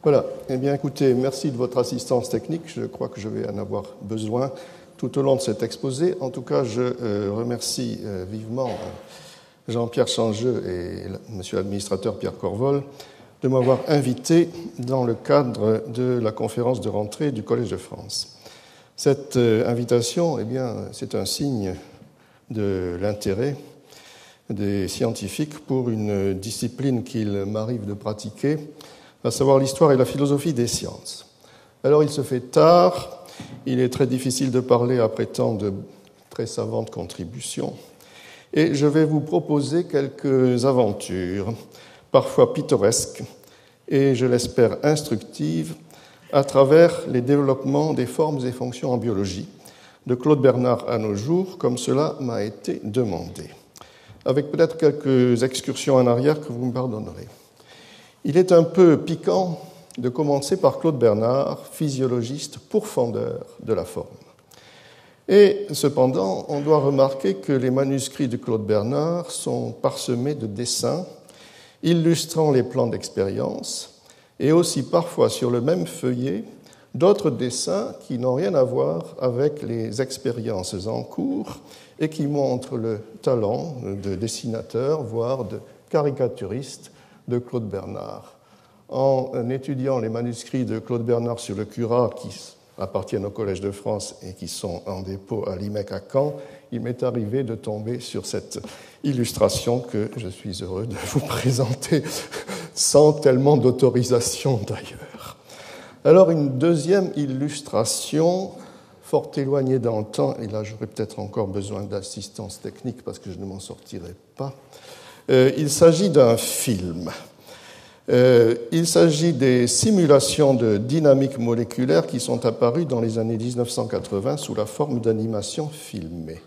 Voilà. Eh bien, écoutez, merci de votre assistance technique. Je crois que je vais en avoir besoin tout au long de cet exposé. En tout cas, je remercie vivement Jean-Pierre Changeux et monsieur l'administrateur Pierre Corvol de m'avoir invité dans le cadre de la conférence de rentrée du Collège de France. Cette invitation, eh bien, c'est un signe de l'intérêt des scientifiques pour une discipline qu'il m'arrive de pratiquer, à savoir l'histoire et la philosophie des sciences. Alors, il se fait tard, il est très difficile de parler après tant de très savantes contributions, et je vais vous proposer quelques aventures, parfois pittoresques, et je l'espère instructives, à travers les développements des formes et fonctions en biologie, de Claude Bernard à nos jours, comme cela m'a été demandé, avec peut-être quelques excursions en arrière que vous me pardonnerez. Il est un peu piquant de commencer par Claude Bernard, physiologiste pourfendeur de la forme. Et cependant, on doit remarquer que les manuscrits de Claude Bernard sont parsemés de dessins illustrant les plans d'expérience et aussi parfois sur le même feuillet d'autres dessins qui n'ont rien à voir avec les expériences en cours et qui montrent le talent de dessinateur, voire de caricaturiste de Claude Bernard. En étudiant les manuscrits de Claude Bernard sur le curat qui appartiennent au Collège de France et qui sont en dépôt à l'IMEC à Caen, il m'est arrivé de tomber sur cette illustration que je suis heureux de vous présenter sans tellement d'autorisation d'ailleurs. Alors une deuxième illustration, fort éloignée dans le temps, et là j'aurais peut-être encore besoin d'assistance technique parce que je ne m'en sortirai pas. Il s'agit d'un film. Il s'agit des simulations de dynamique moléculaire qui sont apparues dans les années 1980 sous la forme d'animation filmée.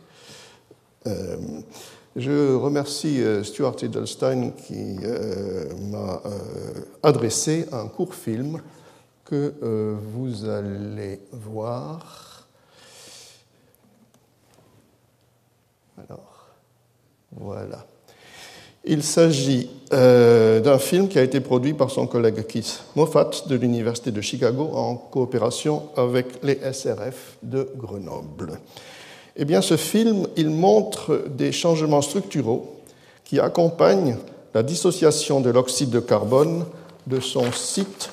Je remercie Stuart Edelstein qui m'a adressé un court film que vous allez voir. Alors, voilà. Il s'agit d'un film qui a été produit par son collègue Keith Moffat de l'Université de Chicago en coopération avec les SRF de Grenoble. Eh bien, ce film, il montre des changements structuraux qui accompagnent la dissociation de l'oxyde de carbone de son site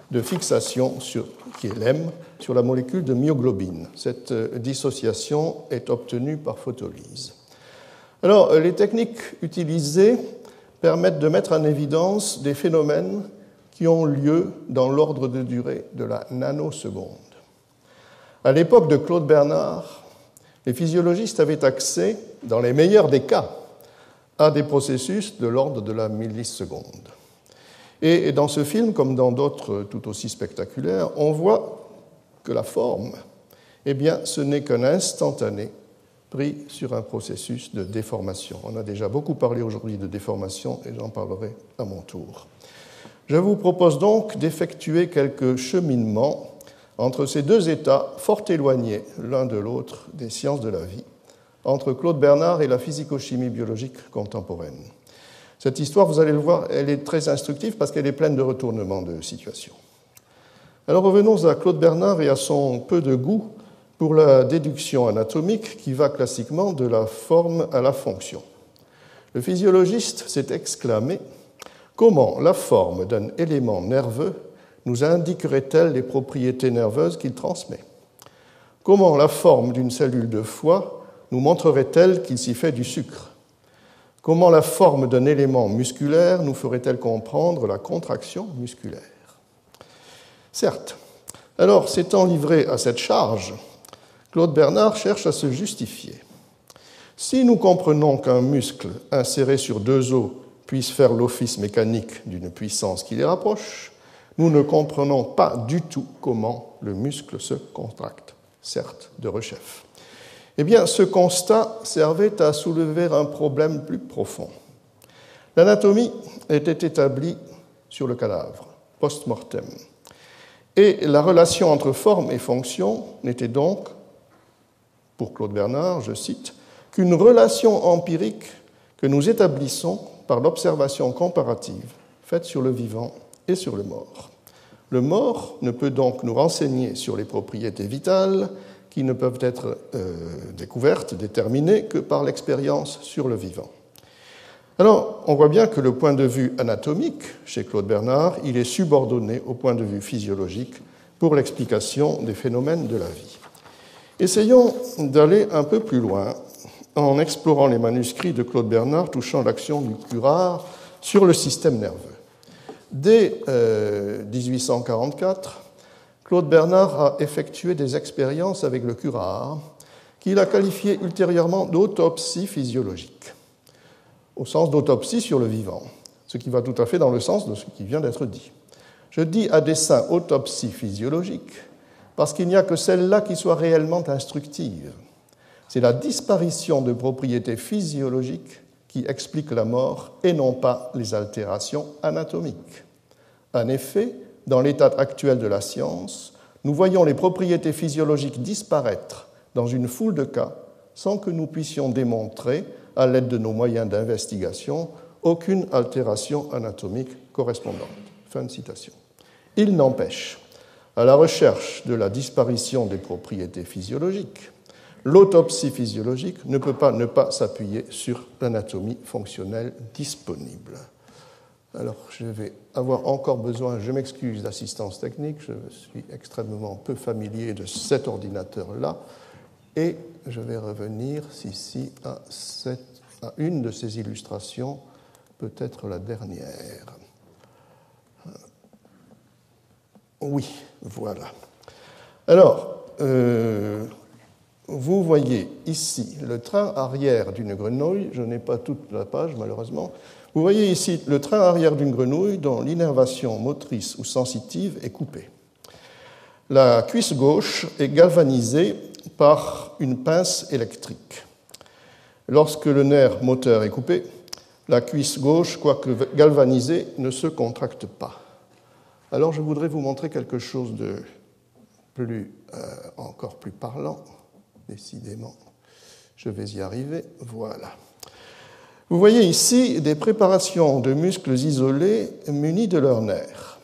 de fixation, qui est l'M, sur la molécule de myoglobine. Cette dissociation est obtenue par photolyse. Alors, les techniques utilisées permettent de mettre en évidence des phénomènes qui ont lieu dans l'ordre de durée de la nanoseconde. À l'époque de Claude Bernard, les physiologistes avaient accès, dans les meilleurs des cas, à des processus de l'ordre de la milliseconde. Et dans ce film, comme dans d'autres tout aussi spectaculaires, on voit que la forme, eh bien, ce n'est qu'un instantané pris sur un processus de déformation. On a déjà beaucoup parlé aujourd'hui de déformation et j'en parlerai à mon tour. Je vous propose donc d'effectuer quelques cheminements entre ces deux états fort éloignés l'un de l'autre des sciences de la vie, entre Claude Bernard et la physico-chimie biologique contemporaine. Cette histoire, vous allez le voir, elle est très instructive parce qu'elle est pleine de retournements de situation. Alors revenons à Claude Bernard et à son peu de goût pour la déduction anatomique qui va classiquement de la forme à la fonction. Le physiologiste s'est exclamé « Comment la forme d'un élément nerveux nous indiquerait-elle les propriétés nerveuses qu'il transmet ? Comment la forme d'une cellule de foie nous montrerait-elle qu'il s'y fait du sucre ? Comment la forme d'un élément musculaire nous ferait-elle comprendre la contraction musculaire ? » Certes. Alors, s'étant livré à cette charge, Claude Bernard cherche à se justifier. Si nous comprenons qu'un muscle inséré sur deux os puisse faire l'office mécanique d'une puissance qui les rapproche, nous ne comprenons pas du tout comment le muscle se contracte, certes de rechef. Eh bien, ce constat servait à soulever un problème plus profond. L'anatomie était établie sur le cadavre, post-mortem, et la relation entre forme et fonction n'était donc, pour Claude Bernard, je cite, qu'une relation empirique que nous établissons par l'observation comparative faite sur le vivant et sur le mort. Le mort ne peut donc nous renseigner sur les propriétés vitales qui ne peuvent être découvertes, déterminées que par l'expérience sur le vivant. Alors, on voit bien que le point de vue anatomique, chez Claude Bernard, il est subordonné au point de vue physiologique pour l'explication des phénomènes de la vie. Essayons d'aller un peu plus loin en explorant les manuscrits de Claude Bernard touchant l'action du curare sur le système nerveux. Dès 1844, Claude Bernard a effectué des expériences avec le curare qu'il a qualifiées ultérieurement d'autopsie physiologique, au sens d'autopsie sur le vivant, ce qui va tout à fait dans le sens de ce qui vient d'être dit. Je dis à dessein autopsie physiologique parce qu'il n'y a que celle-là qui soit réellement instructive. C'est la disparition de propriétés physiologiques qui explique la mort et non pas les altérations anatomiques. En effet, dans l'état actuel de la science, nous voyons les propriétés physiologiques disparaître dans une foule de cas sans que nous puissions démontrer, à l'aide de nos moyens d'investigation, aucune altération anatomique correspondante. Fin de citation. Il n'empêche, à la recherche de la disparition des propriétés physiologiques, l'autopsie physiologique ne peut pas ne pas s'appuyer sur l'anatomie fonctionnelle disponible. Alors, je vais avoir encore besoin, je m'excuse d'assistance technique, je suis extrêmement peu familier de cet ordinateur-là, et je vais revenir ici à une de ces illustrations, peut-être la dernière. Oui, voilà. Alors, vous voyez ici le train arrière d'une grenouille, je n'ai pas toute la page malheureusement, vous voyez ici le train arrière d'une grenouille dont l'innervation motrice ou sensitive est coupée. La cuisse gauche est galvanisée par une pince électrique. Lorsque le nerf moteur est coupé, la cuisse gauche, quoique galvanisée, ne se contracte pas. Alors je voudrais vous montrer quelque chose de encore plus parlant. Décidément, je vais y arriver. Voilà. Vous voyez ici des préparations de muscles isolés munis de leurs nerfs.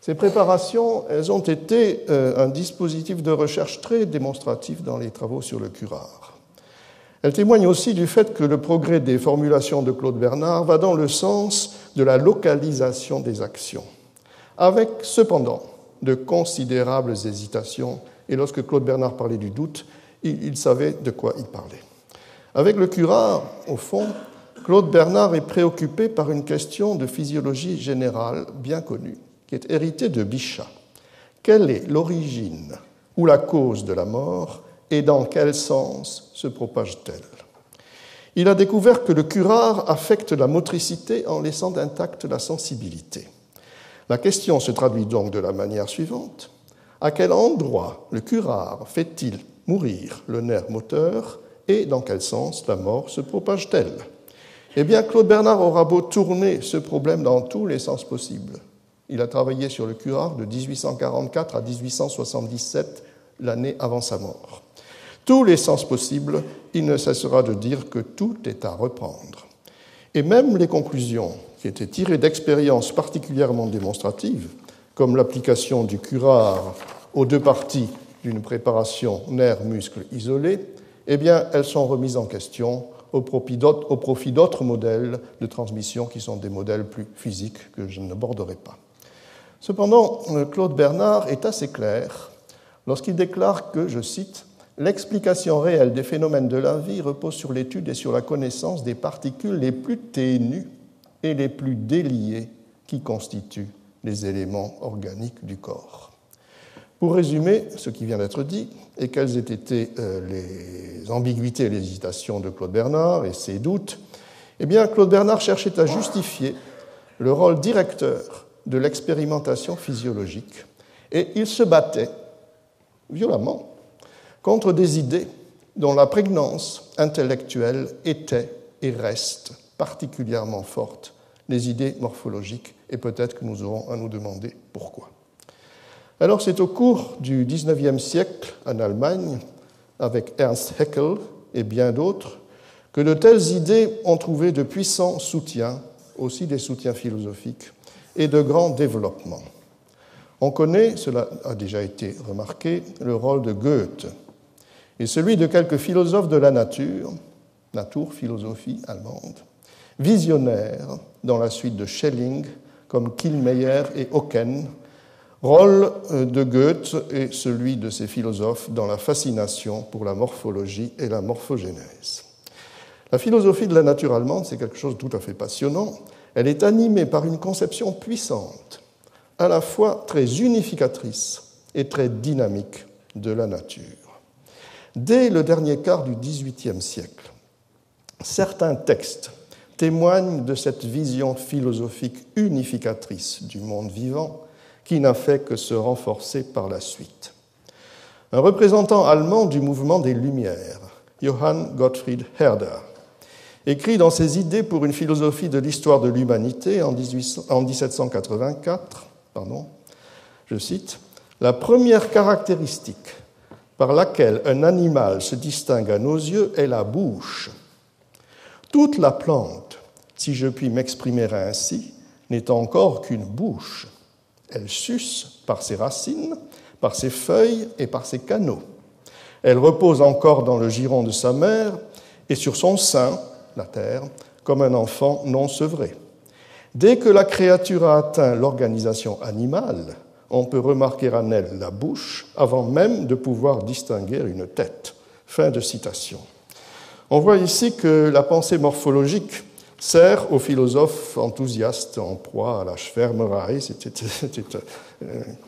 Ces préparations, elles ont été un dispositif de recherche très démonstratif dans les travaux sur le curare. Elles témoignent aussi du fait que le progrès des formulations de Claude Bernard va dans le sens de la localisation des actions, avec cependant de considérables hésitations, et lorsque Claude Bernard parlait du doute, il savait de quoi il parlait. Avec le curare, au fond, Claude Bernard est préoccupé par une question de physiologie générale bien connue, qui est héritée de Bichat. Quelle est l'origine ou la cause de la mort et dans quel sens se propage-t-elle ? Il a découvert que le curare affecte la motricité en laissant intacte la sensibilité. La question se traduit donc de la manière suivante. À quel endroit le curare fait-il mourir le nerf moteur et dans quel sens la mort se propage-t-elle ? Eh bien, Claude Bernard aura beau tourner ce problème dans tous les sens possibles. Il a travaillé sur le curare de 1844 à 1877, l'année avant sa mort. Tous les sens possibles, il ne cessera de dire que tout est à reprendre. Et même les conclusions qui étaient tirées d'expériences particulièrement démonstratives, comme l'application du curare aux deux parties d'une préparation nerf-muscle isolée, eh bien, elles sont remises en question au profit d'autres modèles de transmission qui sont des modèles plus physiques que je n'aborderai pas. Cependant, Claude Bernard est assez clair lorsqu'il déclare que, je cite, « l'explication réelle des phénomènes de la vie repose sur l'étude et sur la connaissance des particules les plus ténues et les plus déliées qui constituent les éléments organiques du corps. » Pour résumer ce qui vient d'être dit, et quelles aient été les ambiguïtés et les hésitations de Claude Bernard et ses doutes, eh bien, Claude Bernard cherchait à justifier le rôle directeur de l'expérimentation physiologique, et il se battait violemment contre des idées dont la prégnance intellectuelle était et reste particulièrement forte, les idées morphologiques, et peut-être que nous aurons à nous demander pourquoi. Alors c'est au cours du XIXe siècle en Allemagne, avec Ernst Haeckel et bien d'autres, que de telles idées ont trouvé de puissants soutiens, aussi des soutiens philosophiques, et de grands développements. On connaît, cela a déjà été remarqué, le rôle de Goethe et celui de quelques philosophes de la nature, Naturphilosophie allemande, visionnaires dans la suite de Schelling comme Killmeyer et Oken. Rôle de Goethe et celui de ces philosophes dans la fascination pour la morphologie et la morphogénèse. La philosophie de la nature allemande, c'est quelque chose de tout à fait passionnant. Elle est animée par une conception puissante, à la fois très unificatrice et très dynamique de la nature. Dès le dernier quart du XVIIIe siècle, certains textes témoignent de cette vision philosophique unificatrice du monde vivant qui n'a fait que se renforcer par la suite. Un représentant allemand du mouvement des Lumières, Johann Gottfried Herder, écrit dans ses idées pour une philosophie de l'histoire de l'humanité en 1784, je cite, « La première caractéristique par laquelle un animal se distingue à nos yeux est la bouche. Toute la plante, si je puis m'exprimer ainsi, n'est encore qu'une bouche. Elle suce par ses racines, par ses feuilles et par ses canaux. Elle repose encore dans le giron de sa mère et sur son sein, la terre, comme un enfant non sevré. Dès que la créature a atteint l'organisation animale, on peut remarquer en elle la bouche avant même de pouvoir distinguer une tête. » Fin de citation. On voit ici que la pensée morphologique sert aux philosophes enthousiastes en proie à la Schwärmerei, c'était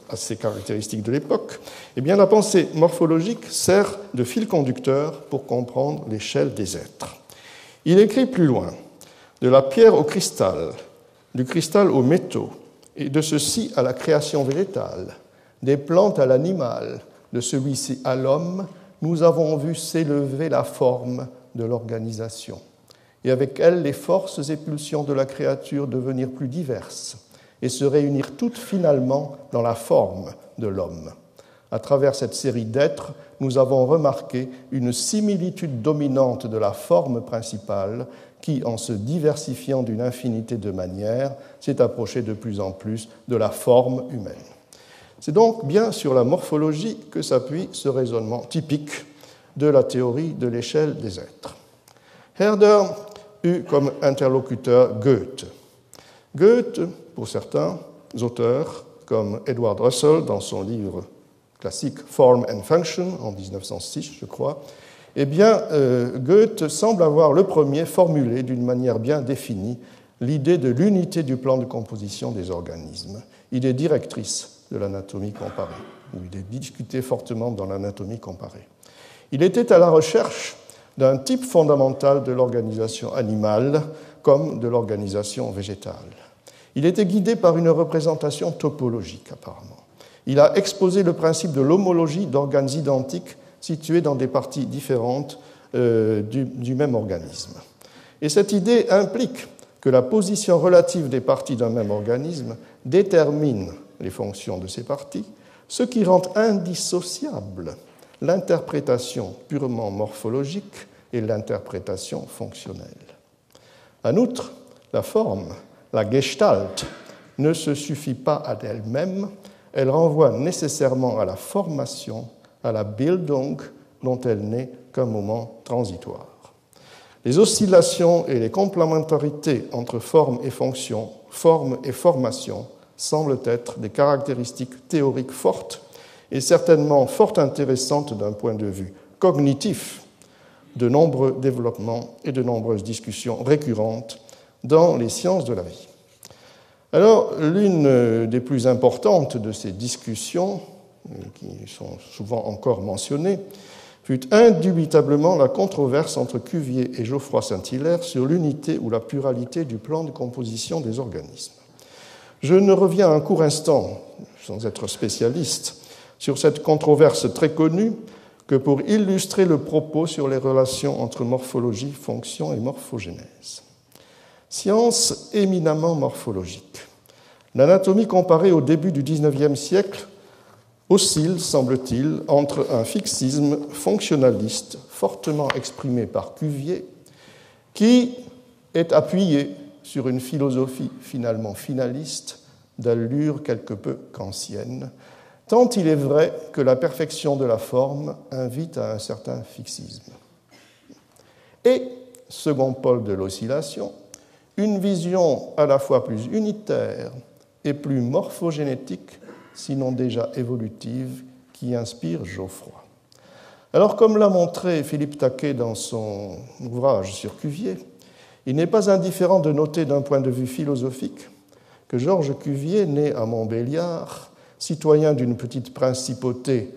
assez caractéristique de l'époque. Eh bien, la pensée morphologique sert de fil conducteur pour comprendre l'échelle des êtres. Il écrit plus loin, de la pierre au cristal, du cristal aux métaux, et de ceci à la création végétale, des plantes à l'animal, de celui-ci à l'homme, nous avons vu s'élever la forme de l'organisation, et avec elle les forces et pulsions de la créature devenir plus diverses et se réunir toutes finalement dans la forme de l'homme. À travers cette série d'êtres, nous avons remarqué une similitude dominante de la forme principale qui, en se diversifiant d'une infinité de manières, s'est approchée de plus en plus de la forme humaine. C'est donc bien sur la morphologie que s'appuie ce raisonnement typique de la théorie de l'échelle des êtres. Herder eut comme interlocuteur Goethe. Goethe, pour certains auteurs, comme Edward Russell dans son livre classique Form and Function, en 1906, je crois, eh bien, Goethe semble avoir le premier formulé d'une manière bien définie l'idée de l'unité du plan de composition des organismes, idée directrice de l'anatomie comparée, où il est discuté fortement dans l'anatomie comparée. Il était à la recherche d'un type fondamental de l'organisation animale comme de l'organisation végétale. Il était guidé par une représentation topologique, apparemment. Il a exposé le principe de l'homologie d'organes identiques situés dans des parties différentes du même organisme. Et cette idée implique que la position relative des parties d'un même organisme détermine les fonctions de ces parties, ce qui rend indissociable l'interprétation purement morphologique et l'interprétation fonctionnelle. En outre, la forme, la Gestalt, ne se suffit pas à elle-même, elle renvoie nécessairement à la formation, à la Bildung, dont elle n'est qu'un moment transitoire. Les oscillations et les complémentarités entre forme et fonction, forme et formation, semblent être des caractéristiques théoriques fortes et certainement fort intéressantes d'un point de vue cognitif, de nombreux développements et de nombreuses discussions récurrentes dans les sciences de la vie. Alors, l'une des plus importantes de ces discussions, qui sont souvent encore mentionnées, fut indubitablement la controverse entre Cuvier et Geoffroy Saint-Hilaire sur l'unité ou la pluralité du plan de composition des organismes. Je ne reviens un court instant, sans être spécialiste, sur cette controverse très connue que pour illustrer le propos sur les relations entre morphologie, fonction et morphogénèse. Science éminemment morphologique. L'anatomie comparée au début du XIXe siècle oscille, semble-t-il, entre un fixisme fonctionnaliste fortement exprimé par Cuvier, qui est appuyé sur une philosophie finalement finaliste d'allure quelque peu kantienne, tant il est vrai que la perfection de la forme invite à un certain fixisme. Et, second pôle de l'oscillation, une vision à la fois plus unitaire et plus morphogénétique, sinon déjà évolutive, qui inspire Geoffroy. Alors, comme l'a montré Philippe Taquet dans son ouvrage sur Cuvier, il n'est pas indifférent de noter d'un point de vue philosophique que Georges Cuvier, né à Montbéliard, citoyen d'une petite principauté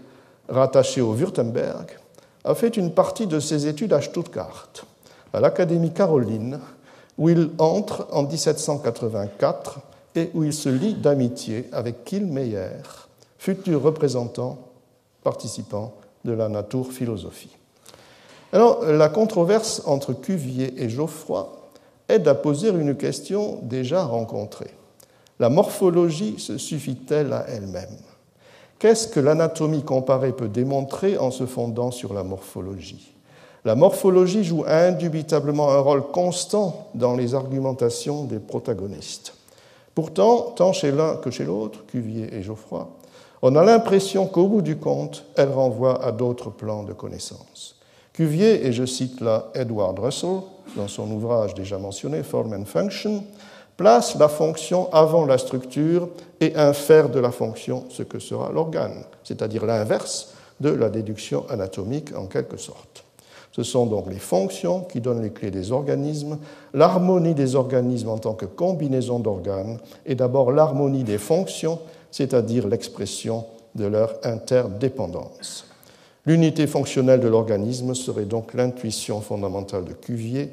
rattachée au Württemberg, a fait une partie de ses études à Stuttgart, à l'Académie Caroline, où il entre en 1784 et où il se lie d'amitié avec Kielmeyer, futur représentant participant de la naturphilosophie. Alors, la controverse entre Cuvier et Geoffroy aide à poser une question déjà rencontrée. La morphologie se suffit-elle à elle-même? Qu'est-ce que l'anatomie comparée peut démontrer en se fondant sur la morphologie? La morphologie joue indubitablement un rôle constant dans les argumentations des protagonistes. Pourtant, tant chez l'un que chez l'autre, Cuvier et Geoffroy, on a l'impression qu'au bout du compte, elle renvoie à d'autres plans de connaissance. Cuvier, et je cite là Edward Russell, dans son ouvrage déjà mentionné, Form and Function, place la fonction avant la structure et infère de la fonction ce que sera l'organe, c'est-à-dire l'inverse de la déduction anatomique en quelque sorte. Ce sont donc les fonctions qui donnent les clés des organismes, l'harmonie des organismes en tant que combinaison d'organes, et d'abord l'harmonie des fonctions, c'est-à-dire l'expression de leur interdépendance. L'unité fonctionnelle de l'organisme serait donc l'intuition fondamentale de Cuvier,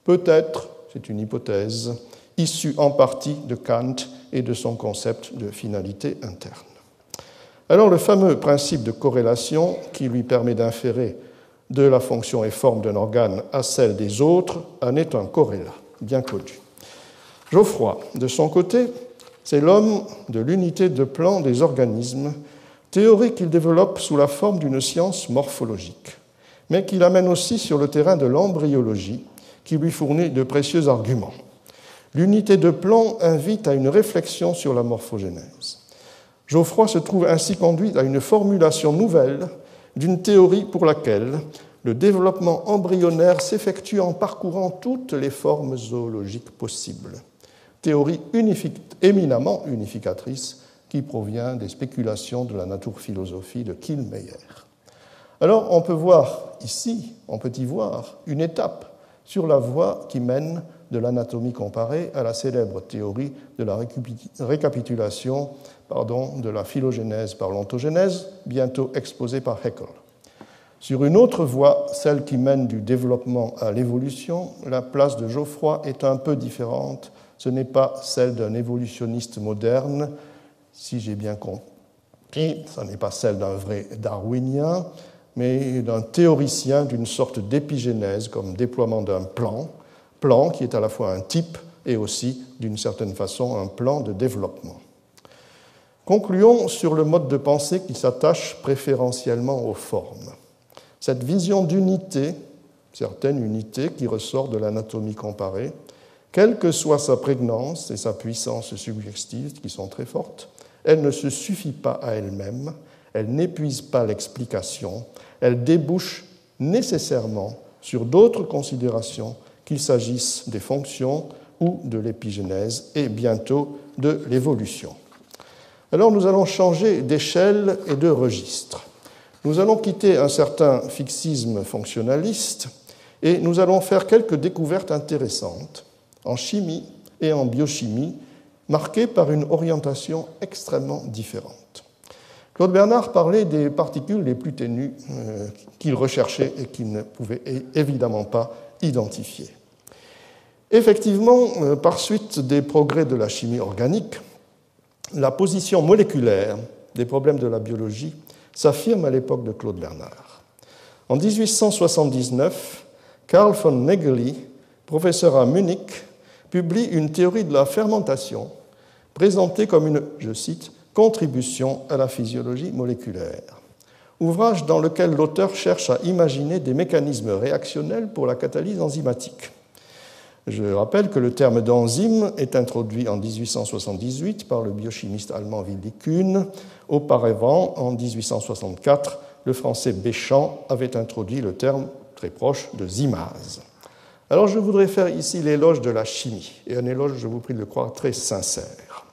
peut-être, c'est une hypothèse, issue en partie de Kant et de son concept de finalité interne. Alors le fameux principe de corrélation qui lui permet d'inférer de la fonction et forme d'un organe à celle des autres en est un corrélat, bien connu. Geoffroy, de son côté, c'est l'homme de l'unité de plan des organismes, théorie qu'il développe sous la forme d'une science morphologique, mais qu'il amène aussi sur le terrain de l'embryologie, qui lui fournit de précieux arguments. L'unité de plan invite à une réflexion sur la morphogénèse. Geoffroy se trouve ainsi conduit à une formulation nouvelle d'une théorie pour laquelle le développement embryonnaire s'effectue en parcourant toutes les formes zoologiques possibles. Théorie éminemment unificatrice qui provient des spéculations de la naturphilosophie de Kielmeyer. Alors on peut voir ici, on peut y voir une étape sur la voie qui mène de l'anatomie comparée à la célèbre théorie de la récapitulation de la phylogénèse par l'ontogénèse, bientôt exposée par Haeckel. Sur une autre voie, celle qui mène du développement à l'évolution, la place de Geoffroy est un peu différente. Ce n'est pas celle d'un évolutionniste moderne, si j'ai bien compris, ce n'est pas celle d'un vrai darwinien, mais d'un théoricien d'une sorte d'épigénèse, comme déploiement d'un plan qui est à la fois un type et aussi, d'une certaine façon, un plan de développement. Concluons sur le mode de pensée qui s'attache préférentiellement aux formes. Cette vision d'unité, certaine unité qui ressort de l'anatomie comparée, quelle que soit sa prégnance et sa puissance suggestive, qui sont très fortes, elle ne se suffit pas à elle-même, elle n'épuise pas l'explication, elle débouche nécessairement sur d'autres considérations, qu'il s'agisse des fonctions ou de l'épigénèse et bientôt de l'évolution. Alors nous allons changer d'échelle et de registre. Nous allons quitter un certain fixisme fonctionnaliste et nous allons faire quelques découvertes intéressantes en chimie et en biochimie, marquées par une orientation extrêmement différente. Claude Bernard parlait des particules les plus ténues qu'il recherchait et qu'il ne pouvait évidemment pas identifier. Effectivement, par suite des progrès de la chimie organique, la position moléculaire des problèmes de la biologie s'affirme à l'époque de Claude Bernard. En 1879, Carl von Megeli, professeur à Munich, publie une théorie de la fermentation présentée comme une, je cite, contribution à la physiologie moléculaire. Ouvrage dans lequel l'auteur cherche à imaginer des mécanismes réactionnels pour la catalyse enzymatique. Je rappelle que le terme d'enzyme est introduit en 1878 par le biochimiste allemand Willy Kühn. Auparavant, en 1864, le français Béchamp avait introduit le terme très proche de zymase. Alors je voudrais faire ici l'éloge de la chimie, et un éloge, je vous prie de le croire, très sincère.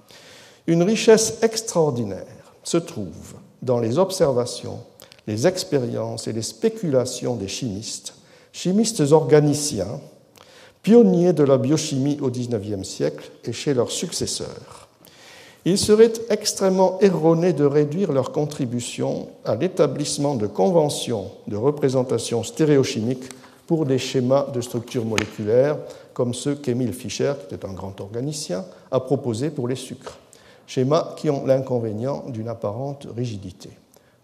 Une richesse extraordinaire se trouve dans les observations, les expériences et les spéculations des chimistes organiciens, pionniers de la biochimie au XIXe siècle et chez leurs successeurs. Il serait extrêmement erroné de réduire leur contribution à l'établissement de conventions de représentation stéréochimique pour des schémas de structure moléculaire comme ceux qu'Emile Fischer, qui était un grand organicien, a proposés pour les sucres, schémas qui ont l'inconvénient d'une apparente rigidité.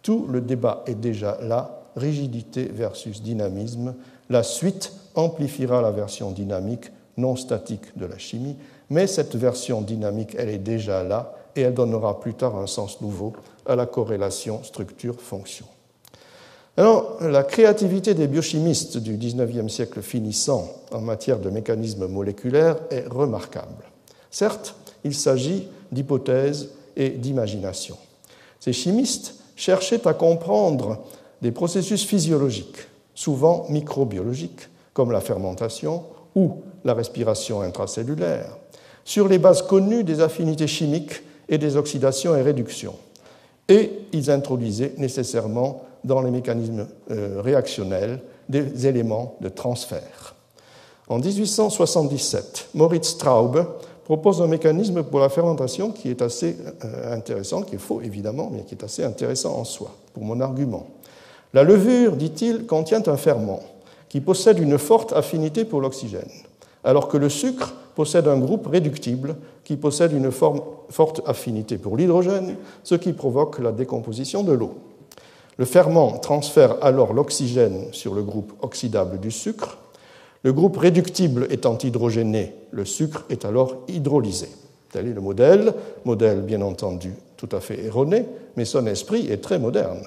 Tout le débat est déjà là, rigidité versus dynamisme. La suite amplifiera la version dynamique, non statique de la chimie, mais cette version dynamique, elle est déjà là et elle donnera plus tard un sens nouveau à la corrélation structure-fonction. Alors, la créativité des biochimistes du XIXe siècle finissant en matière de mécanismes moléculaires est remarquable. Certes, il s'agit d'hypothèses et d'imagination. Ces chimistes cherchaient à comprendre des processus physiologiques, souvent microbiologiques, comme la fermentation ou la respiration intracellulaire, sur les bases connues des affinités chimiques et des oxydations et réductions. Et ils introduisaient nécessairement dans les mécanismes réactionnels des éléments de transfert. En 1877, Moritz Straube propose un mécanisme pour la fermentation qui est assez intéressant, qui est faux évidemment, mais qui est assez intéressant en soi, pour mon argument. La levure, dit-il, contient un ferment qui possède une forte affinité pour l'oxygène, alors que le sucre possède un groupe réductible qui possède une forte affinité pour l'hydrogène, ce qui provoque la décomposition de l'eau. Le ferment transfère alors l'oxygène sur le groupe oxydable du sucre. Le groupe réductible étant hydrogéné, le sucre est alors hydrolysé. Tel est le modèle bien entendu tout à fait erroné, mais son esprit est très moderne.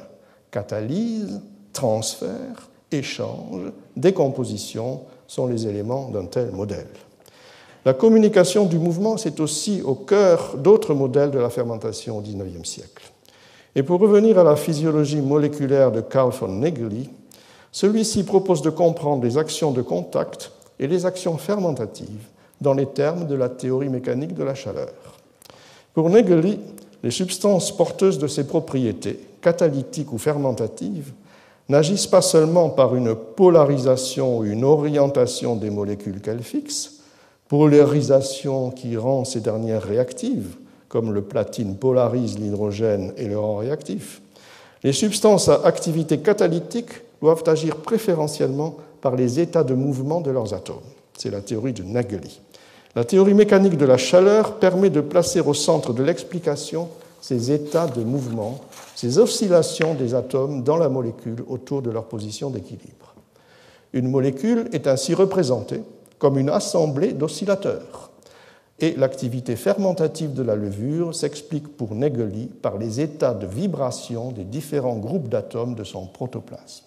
Catalyse, transfert, échange, décomposition sont les éléments d'un tel modèle. La communication du mouvement, c'est aussi au cœur d'autres modèles de la fermentation au XIXe siècle. Et pour revenir à la physiologie moléculaire de Carl von Nägeli, celui-ci propose de comprendre les actions de contact et les actions fermentatives dans les termes de la théorie mécanique de la chaleur. Pour Nägeli, les substances porteuses de ces propriétés, catalytiques ou fermentatives, n'agissent pas seulement par une polarisation ou une orientation des molécules qu'elles fixent, polarisation qui rend ces dernières réactives, comme le platine polarise l'hydrogène et le rend réactif. Les substances à activité catalytique doivent agir préférentiellement par les états de mouvement de leurs atomes. C'est la théorie de Nägeli. La théorie mécanique de la chaleur permet de placer au centre de l'explication ces états de mouvement, ces oscillations des atomes dans la molécule autour de leur position d'équilibre. Une molécule est ainsi représentée comme une assemblée d'oscillateurs. Et l'activité fermentative de la levure s'explique pour Nägeli par les états de vibration des différents groupes d'atomes de son protoplasme.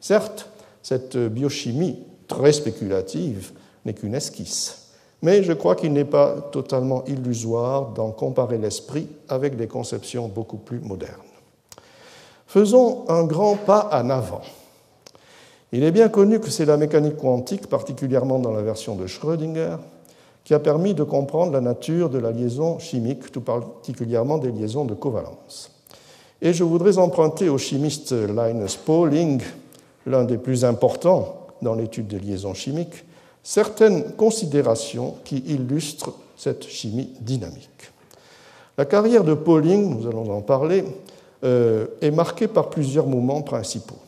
Certes, cette biochimie très spéculative n'est qu'une esquisse, mais je crois qu'il n'est pas totalement illusoire d'en comparer l'esprit avec des conceptions beaucoup plus modernes. Faisons un grand pas en avant. Il est bien connu que c'est la mécanique quantique, particulièrement dans la version de Schrödinger, qui a permis de comprendre la nature de la liaison chimique, tout particulièrement des liaisons de covalence. Et je voudrais emprunter au chimiste Linus Pauling, l'un des plus importants dans l'étude des liaisons chimiques, certaines considérations qui illustrent cette chimie dynamique. La carrière de Pauling, nous allons en parler, est marquée par plusieurs moments principaux.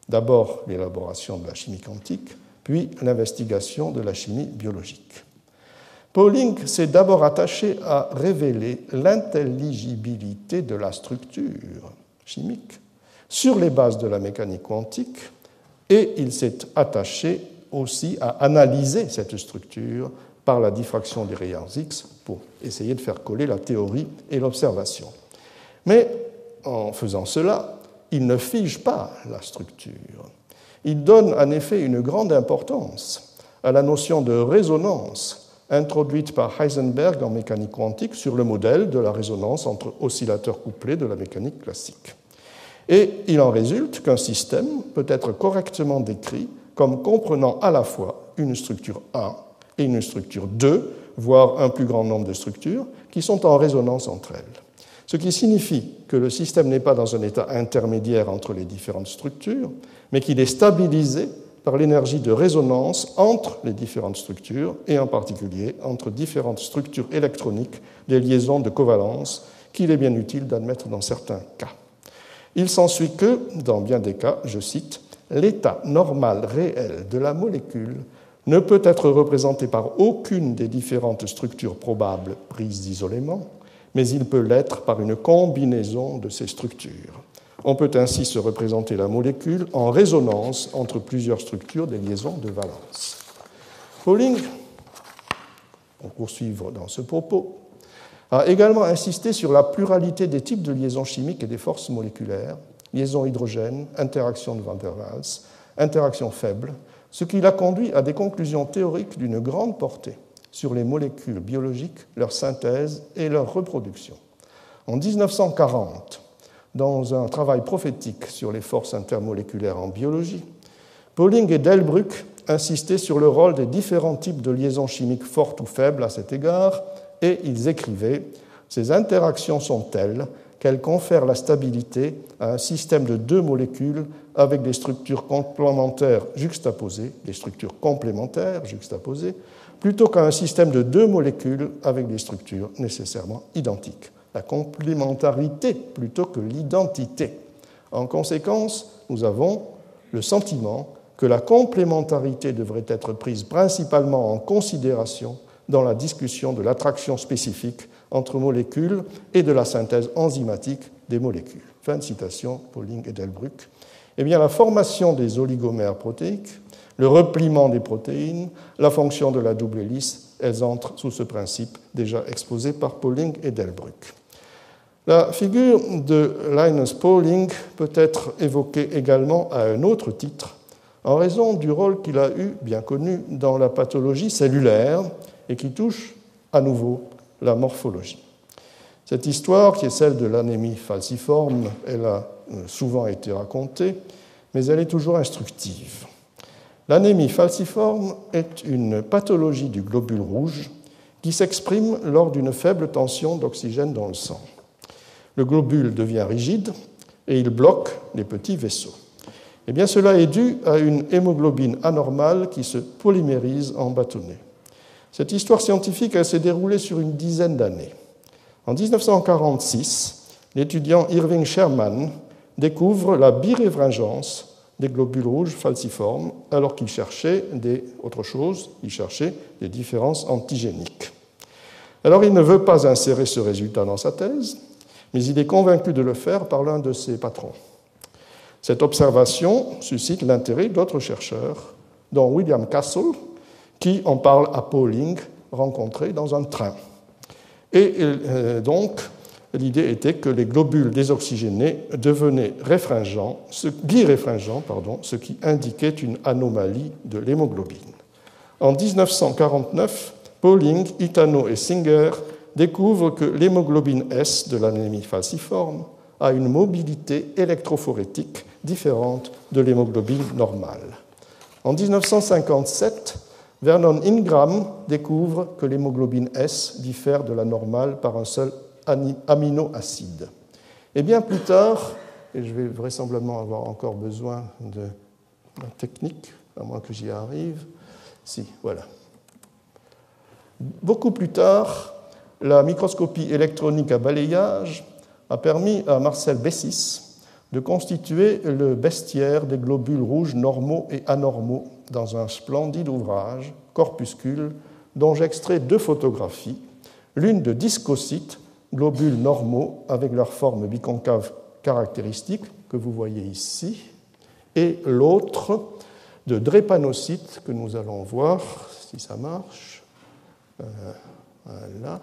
D'abord, l'élaboration de la chimie quantique, puis l'investigation de la chimie biologique. Pauling s'est d'abord attaché à révéler l'intelligibilité de la structure chimique sur les bases de la mécanique quantique, et il s'est attaché aussi à analyser cette structure par la diffraction des rayons X pour essayer de faire coller la théorie et l'observation. Mais en faisant cela, il ne fige pas la structure. Il donne en effet une grande importance à la notion de résonance introduite par Heisenberg en mécanique quantique sur le modèle de la résonance entre oscillateurs couplés de la mécanique classique. Et il en résulte qu'un système peut être correctement décrit comme comprenant à la fois une structure 1 et une structure 2, voire un plus grand nombre de structures, qui sont en résonance entre elles. Ce qui signifie que le système n'est pas dans un état intermédiaire entre les différentes structures, mais qu'il est stabilisé par l'énergie de résonance entre les différentes structures, et en particulier entre différentes structures électroniques des liaisons de covalence qu'il est bien utile d'admettre dans certains cas. Il s'ensuit que, dans bien des cas, je cite, « l'état normal réel de la molécule ne peut être représenté par aucune des différentes structures probables prises isolément, mais il peut l'être par une combinaison de ces structures. On peut ainsi se représenter la molécule en résonance entre plusieurs structures des liaisons de valence. » Pauling, pour poursuivre dans ce propos, a également insisté sur la pluralité des types de liaisons chimiques et des forces moléculaires, liaisons hydrogène, interactions de Van der Waals, interactions faibles, ce qui l'a conduit à des conclusions théoriques d'une grande portée sur les molécules biologiques, leur synthèse et leur reproduction. En 1940, dans un travail prophétique sur les forces intermoléculaires en biologie, Pauling et Delbrück insistaient sur le rôle des différents types de liaisons chimiques fortes ou faibles à cet égard, et ils écrivaient « Ces interactions sont telles qu'elles confèrent la stabilité à un système de deux molécules avec des structures complémentaires juxtaposées, plutôt qu'à un système de deux molécules avec des structures nécessairement identiques. La complémentarité plutôt que l'identité. En conséquence, nous avons le sentiment que la complémentarité devrait être prise principalement en considération dans la discussion de l'attraction spécifique entre molécules et de la synthèse enzymatique des molécules. » Fin de citation, Pauling et Delbrück. Eh bien, la formation des oligomères protéiques, le repliement des protéines, la fonction de la double hélice, elles entrent sous ce principe déjà exposé par Pauling et Delbrück. La figure de Linus Pauling peut être évoquée également à un autre titre, en raison du rôle qu'il a eu, bien connu, dans la pathologie cellulaire et qui touche à nouveau la morphologie. Cette histoire, qui est celle de l'anémie falciforme, elle a souvent été racontée, mais elle est toujours instructive. L'anémie falciforme est une pathologie du globule rouge qui s'exprime lors d'une faible tension d'oxygène dans le sang. Le globule devient rigide et il bloque les petits vaisseaux. Eh bien, cela est dû à une hémoglobine anormale qui se polymérise en bâtonnets. Cette histoire scientifique, elle s'est déroulée sur une dizaine d'années. En 1946, l'étudiant Irving Sherman découvre la biréfringence des globules rouges falciformes alors qu'il cherchait autre chose, il cherchait des différences antigéniques. Alors il ne veut pas insérer ce résultat dans sa thèse, mais il est convaincu de le faire par l'un de ses patrons. Cette observation suscite l'intérêt d'autres chercheurs, dont William Castle, qui en parle à Pauling, rencontré dans un train. Et donc, l'idée était que les globules désoxygénés devenaient biréfringents, ce qui indiquait une anomalie de l'hémoglobine. En 1949, Pauling, Itano et Singer découvrent que l'hémoglobine S de l'anémie falciforme a une mobilité électrophorétique différente de l'hémoglobine normale. En 1957, Vernon Ingram découvre que l'hémoglobine S diffère de la normale par un seul aminoacide. Et bien plus tard, et je vais vraisemblablement avoir encore besoin de la technique, à moins que j'y arrive, voilà. Beaucoup plus tard, la microscopie électronique à balayage a permis à Marcel Bessis de constituer le bestiaire des globules rouges normaux et anormaux dans un splendide ouvrage, Corpuscule, dont j'extrais deux photographies, l'une de discocytes, globules normaux avec leur forme biconcave caractéristique, que vous voyez ici, et l'autre de drépanocytes, que nous allons voir, si ça marche. Voilà.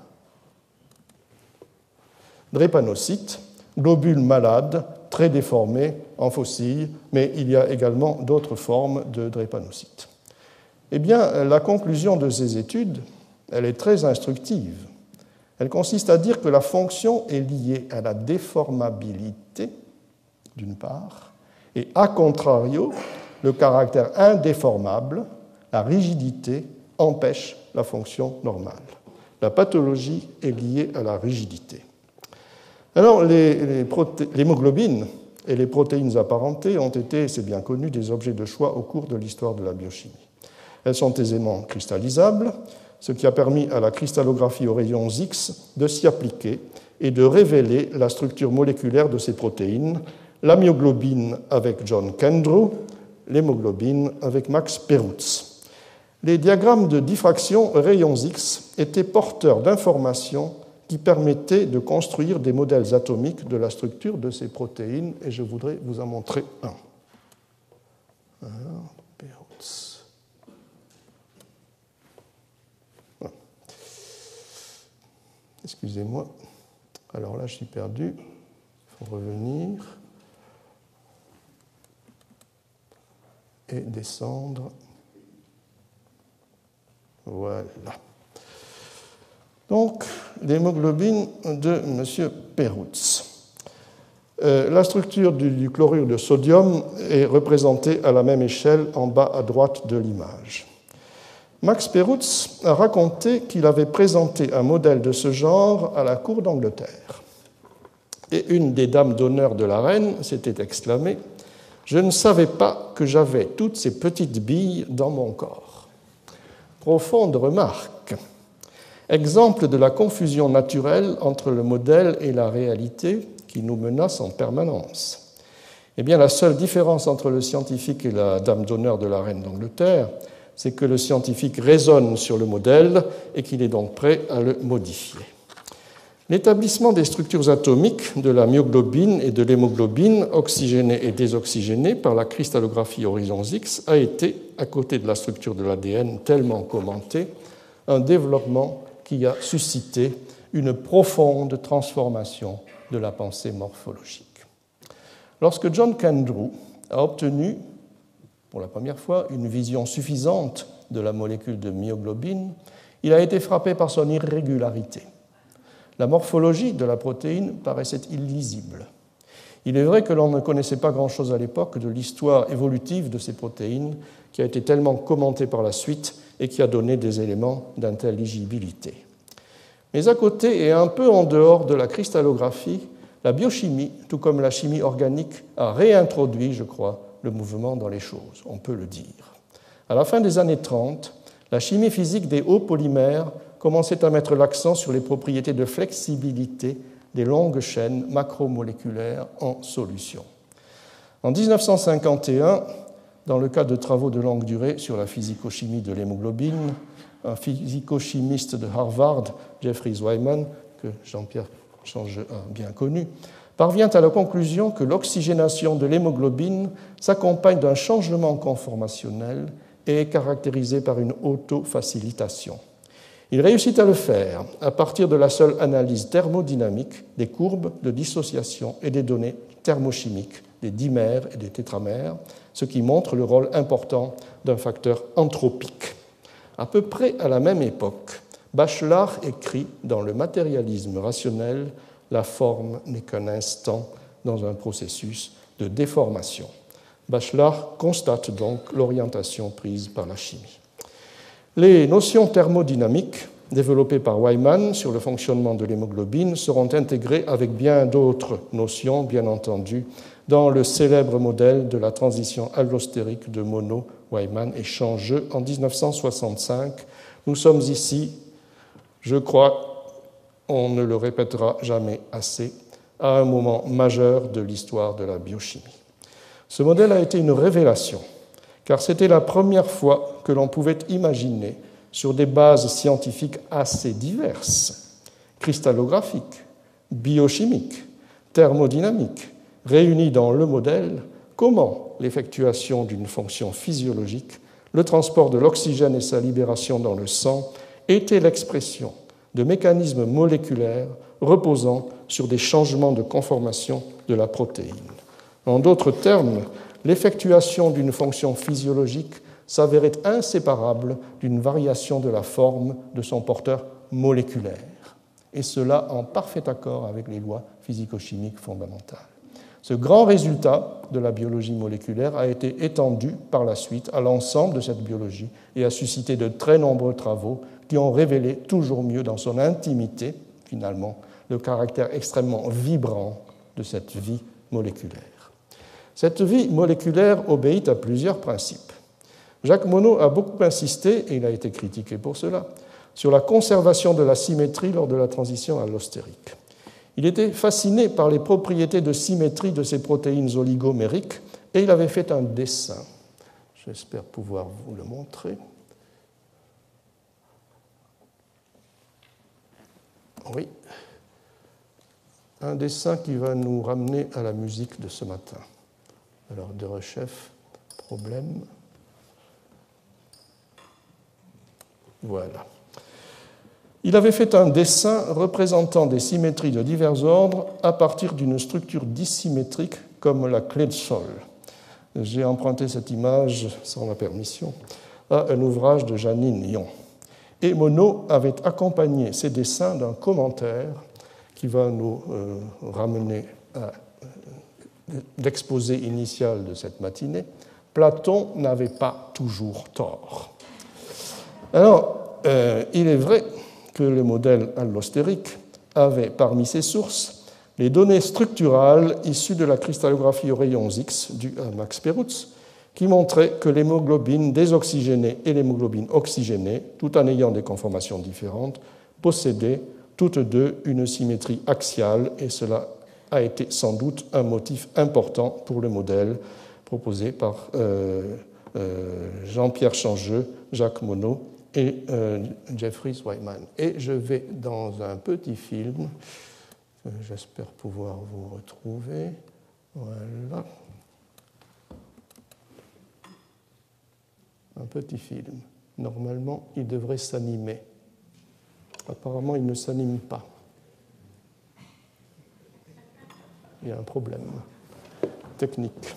Drépanocytes, globules malades, très déformés en fossiles, mais il y a également d'autres formes de drépanocytes. Eh bien, la conclusion de ces études, elle est très instructive. Elle consiste à dire que la fonction est liée à la déformabilité, d'une part, et à contrario, le caractère indéformable, la rigidité, empêche la fonction normale. La pathologie est liée à la rigidité. Alors, l'hémoglobine et les protéines apparentées ont été, c'est bien connu, des objets de choix au cours de l'histoire de la biochimie. Elles sont aisément cristallisables, ce qui a permis à la cristallographie aux rayons X de s'y appliquer et de révéler la structure moléculaire de ces protéines, la myoglobine avec John Kendrew, l'hémoglobine avec Max Perutz. Les diagrammes de diffraction aux rayons X étaient porteurs d'informations qui permettaient de construire des modèles atomiques de la structure de ces protéines, et je voudrais vous en montrer un. Alors, Perutz. Voilà. Excusez-moi. Alors là, je suis perdu. Il faut revenir et descendre. Voilà. Donc, l'hémoglobine de M. Perutz. La structure du chlorure de sodium est représentée à la même échelle en bas à droite de l'image. Max Perutz a raconté qu'il avait présenté un modèle de ce genre à la cour d'Angleterre. Et une des dames d'honneur de la reine s'était exclamée « Je ne savais pas que j'avais toutes ces petites billes dans mon corps. » Profonde remarque. Exemple de la confusion naturelle entre le modèle et la réalité qui nous menace en permanence. Eh bien, la seule différence entre le scientifique et la dame d'honneur de la reine d'Angleterre, c'est que le scientifique raisonne sur le modèle et qu'il est donc prêt à le modifier. L'établissement des structures atomiques de la myoglobine et de l'hémoglobine, oxygénées et désoxygénées par la cristallographie horizons X, a été, à côté de la structure de l'ADN tellement commentée, un développement qui a suscité une profonde transformation de la pensée morphologique. Lorsque John Kendrew a obtenu, pour la première fois, une vision suffisante de la molécule de myoglobine, il a été frappé par son irrégularité. La morphologie de la protéine paraissait illisible. Il est vrai que l'on ne connaissait pas grand-chose à l'époque de l'histoire évolutive de ces protéines, qui a été tellement commentée par la suite et qui a donné des éléments d'intelligibilité. Mais à côté et un peu en dehors de la cristallographie, la biochimie, tout comme la chimie organique, a réintroduit, je crois, le mouvement dans les choses, on peut le dire. À la fin des années 30, la chimie physique des hauts polymères commençait à mettre l'accent sur les propriétés de flexibilité des longues chaînes macromoléculaires en solution. En 1951, dans le cadre de travaux de longue durée sur la physicochimie de l'hémoglobine, un physico-chimiste de Harvard, Jeffrey Wyman, que Jean-Pierre Change a bien connu, parvient à la conclusion que l'oxygénation de l'hémoglobine s'accompagne d'un changement conformationnel et est caractérisée par une autofacilitation. Il réussit à le faire à partir de la seule analyse thermodynamique des courbes de dissociation et des données thermochimiques des dimères et des tétramères, ce qui montre le rôle important d'un facteur anthropique. À peu près à la même époque, Bachelard écrit dans le matérialisme rationnel « La forme n'est qu'un instant dans un processus de déformation ». Bachelard constate donc l'orientation prise par la chimie. Les notions thermodynamiques développées par Wyman sur le fonctionnement de l'hémoglobine seront intégrées avec bien d'autres notions, bien entendu, dans le célèbre modèle de la transition allostérique de Monod, Wyman et Changeux en 1965. Nous sommes ici, je crois, on ne le répétera jamais assez, à un moment majeur de l'histoire de la biochimie. Ce modèle a été une révélation, car c'était la première fois que l'on pouvait imaginer, sur des bases scientifiques assez diverses, cristallographiques, biochimiques, thermodynamiques, réunies dans le modèle, comment l'effectuation d'une fonction physiologique, le transport de l'oxygène et sa libération dans le sang était l'expression de mécanismes moléculaires reposant sur des changements de conformation de la protéine. En d'autres termes, l'effectuation d'une fonction physiologique s'avérait inséparable d'une variation de la forme de son porteur moléculaire, et cela en parfait accord avec les lois physico-chimiques fondamentales. Ce grand résultat de la biologie moléculaire a été étendu par la suite à l'ensemble de cette biologie et a suscité de très nombreux travaux qui ont révélé toujours mieux dans son intimité, finalement, le caractère extrêmement vibrant de cette vie moléculaire. Cette vie moléculaire obéit à plusieurs principes. Jacques Monod a beaucoup insisté, et il a été critiqué pour cela, sur la conservation de la symétrie lors de la transition allostérique. Il était fasciné par les propriétés de symétrie de ces protéines oligomériques et il avait fait un dessin. J'espère pouvoir vous le montrer. Oui. Un dessin qui va nous ramener à la musique de ce matin. Alors, de Rechef, problème. Voilà. Il avait fait un dessin représentant des symétries de divers ordres à partir d'une structure dissymétrique comme la clé de sol. J'ai emprunté cette image, sans la permission, à un ouvrage de Janine Yon. Et Monod avait accompagné ces dessins d'un commentaire qui va nous ramener à l'exposé initial de cette matinée. Platon n'avait pas toujours tort. Alors, il est vrai que le modèle allostérique avait parmi ses sources les données structurales issues de la cristallographie aux rayons X due à Max Perutz, qui montraient que l'hémoglobine désoxygénée et l'hémoglobine oxygénée, tout en ayant des conformations différentes, possédaient toutes deux une symétrie axiale, et cela a été sans doute un motif important pour le modèle proposé par Jean-Pierre Changeux, Jacques Monod et Jeffrey Swyman. Et je vais dans un petit film, j'espère pouvoir vous retrouver. Voilà. Un petit film. Normalement, il devrait s'animer. Apparemment, il ne s'anime pas. Il y a un problème technique.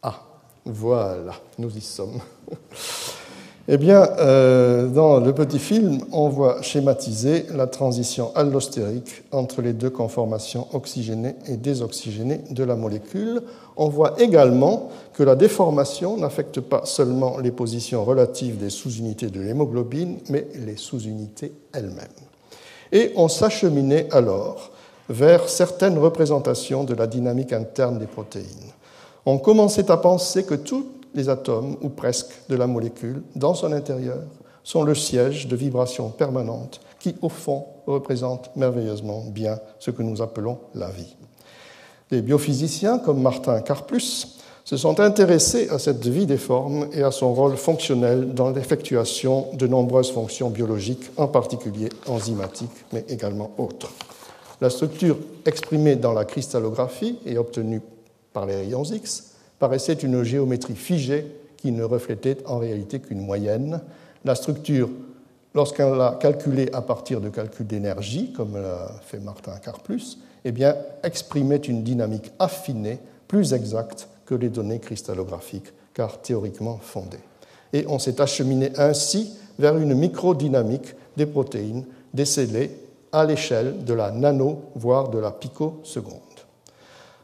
Ah, voilà, nous y sommes. Eh bien, dans le petit film, on voit schématiser la transition allostérique entre les deux conformations oxygénées et désoxygénées de la molécule. On voit également que la déformation n'affecte pas seulement les positions relatives des sous-unités de l'hémoglobine, mais les sous-unités elles-mêmes. Et on s'acheminait alors vers certaines représentations de la dynamique interne des protéines. On commençait à penser que tous les atomes, ou presque, de la molécule, dans son intérieur, sont le siège de vibrations permanentes qui, au fond, représentent merveilleusement bien ce que nous appelons la vie. Les biophysiciens, comme Martin Karplus, se sont intéressés à cette vie des formes et à son rôle fonctionnel dans l'effectuation de nombreuses fonctions biologiques, en particulier enzymatiques, mais également autres. La structure exprimée dans la cristallographie et obtenue par les rayons X paraissait une géométrie figée qui ne reflétait en réalité qu'une moyenne. La structure, lorsqu'on l'a calculée à partir de calculs d'énergie, comme l'a fait Martin Karplus, eh bien, exprimait une dynamique affinée, plus exacte que les données cristalographiques, car théoriquement fondées. Et on s'est acheminé ainsi vers une microdynamique des protéines décelée à l'échelle de la nano, voire de la picoseconde.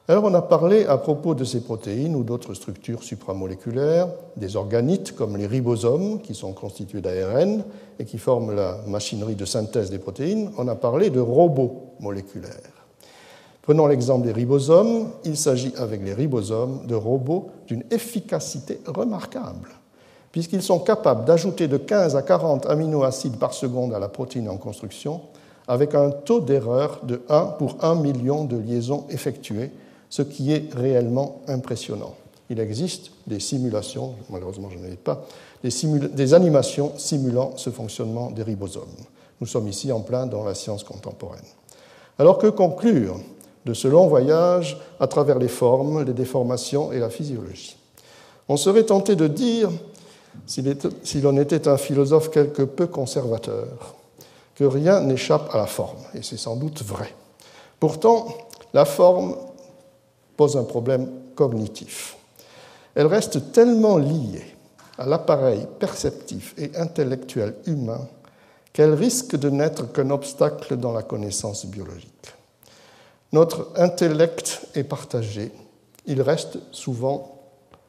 Alors on a parlé à propos de ces protéines ou d'autres structures supramoléculaires, des organites comme les ribosomes qui sont constitués d'ARN et qui forment la machinerie de synthèse des protéines, on a parlé de robots moléculaires. Prenons l'exemple des ribosomes, il s'agit avec les ribosomes de robots d'une efficacité remarquable, puisqu'ils sont capables d'ajouter de 15 à 40 aminoacides par seconde à la protéine en construction, avec un taux d'erreur de 1 pour 1 million de liaisons effectuées, ce qui est réellement impressionnant. Il existe des simulations, malheureusement je n'en ai pas, des animations simulant ce fonctionnement des ribosomes. Nous sommes ici en plein dans la science contemporaine. Alors que conclure de ce long voyage à travers les formes, les déformations et la physiologie? On serait tenté de dire, si l'on était un philosophe quelque peu conservateur, que rien n'échappe à la forme, et c'est sans doute vrai. Pourtant, la forme pose un problème cognitif. Elle reste tellement liée à l'appareil perceptif et intellectuel humain qu'elle risque de n'être qu'un obstacle dans la connaissance biologique. Notre intellect est partagé, il reste souvent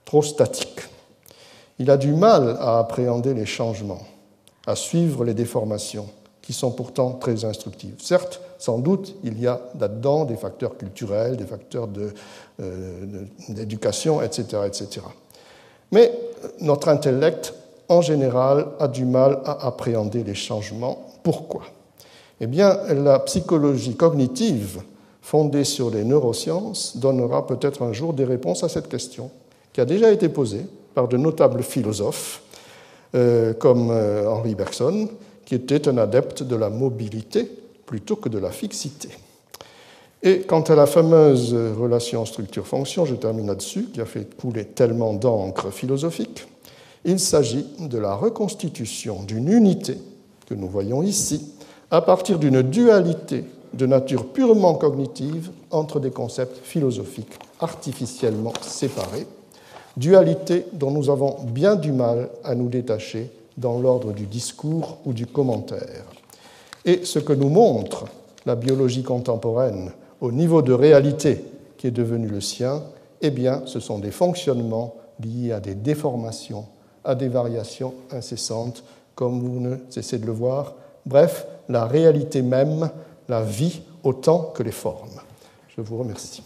trop statique. Il a du mal à appréhender les changements, à suivre les déformations, qui sont pourtant très instructives. Certes, sans doute, il y a là-dedans des facteurs culturels, des facteurs d'éducation, etc., etc. Mais notre intellect, en général, a du mal à appréhender les changements. Pourquoi ? Eh bien, la psychologie cognitive, fondée sur les neurosciences, donnera peut-être un jour des réponses à cette question, qui a déjà été posée par de notables philosophes, comme Henri Bergson, qui était un adepte de la mobilité plutôt que de la fixité. Et quant à la fameuse relation structure-fonction, je termine là-dessus, qui a fait couler tellement d'encre philosophique, il s'agit de la reconstitution d'une unité que nous voyons ici, à partir d'une dualité de nature purement cognitive entre des concepts philosophiques artificiellement séparés, dualité dont nous avons bien du mal à nous détacher dans l'ordre du discours ou du commentaire. Et ce que nous montre la biologie contemporaine au niveau de réalité qui est devenu le sien, eh bien, ce sont des fonctionnements liés à des déformations, à des variations incessantes, comme vous ne cessez de le voir. Bref, la réalité même, la vie autant que les formes. Je vous remercie.